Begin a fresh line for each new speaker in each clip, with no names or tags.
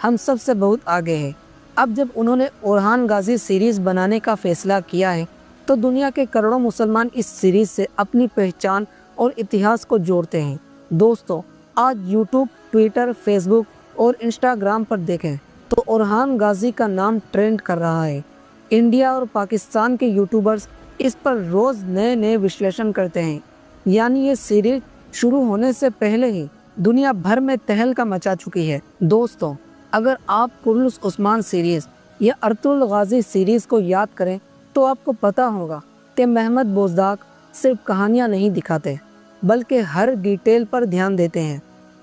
हम सब से बहुत आगे है। अब जब उन्होंने ओरहान गाजी सीरीज़ बनाने का फैसला किया है तो दुनिया के करोड़ों मुसलमान इस सीरीज़ से अपनी पहचान और इतिहास को जोड़ते हैं। दोस्तों, आज यूट्यूब, ट्विटर, फेसबुक और इंस्टाग्राम पर देखें तो ओरहान गाजी का नाम ट्रेंड कर रहा है। इंडिया और पाकिस्तान के यूट्यूबर्स इस पर रोज़ नए नए विश्लेषण करते हैं। यानी ये सीरीज शुरू होने से पहले ही दुनिया भर में तहलका मचा चुकी है। दोस्तों, अगर आप कुर्नुस उस्मान सीरीज़ या अर्तुल गाजी सीरीज़ को याद करें तो आपको पता होगा कि महमद बोजदाक सिर्फ कहानियाँ नहीं दिखाते बल्कि हर डिटेल पर ध्यान देते हैं।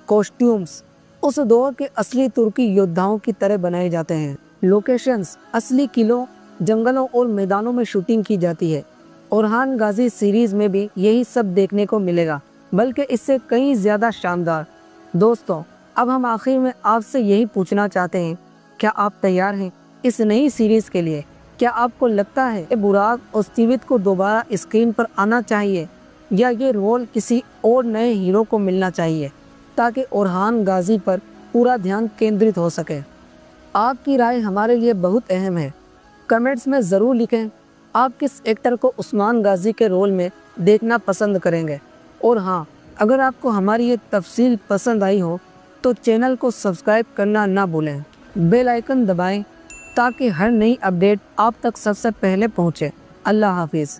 कॉस्ट्यूम्स उस दौर के असली तुर्की योद्धाओं की तरह बनाए जाते हैं। लोकेशंस असली किलों, जंगलों और मैदानों में शूटिंग की जाती है। ओरहान गाजी सीरीज़ में भी यही सब देखने को मिलेगा, बल्कि इससे कहीं ज़्यादा शानदार। दोस्तों, अब हम आखिर में आपसे यही पूछना चाहते हैं, क्या आप तैयार हैं इस नई सीरीज़ के लिए? क्या आपको लगता है कि बुराक ओज़्तिवित को दोबारा स्क्रीन पर आना चाहिए या ये रोल किसी और नए हीरो को मिलना चाहिए ताकि ओरहान गाजी पर पूरा ध्यान केंद्रित हो सके? आपकी राय हमारे लिए बहुत अहम है। कमेंट्स में ज़रूर लिखें आप किस एक्टर को उस्मान गाजी के रोल में देखना पसंद करेंगे। और हाँ, अगर आपको हमारी ये तफसील पसंद आई हो तो चैनल को सब्सक्राइब करना ना भूलें। बेल आइकन दबाएं ताकि हर नई अपडेट आप तक सबसे पहले पहुँचे। अल्लाह हाफिज़।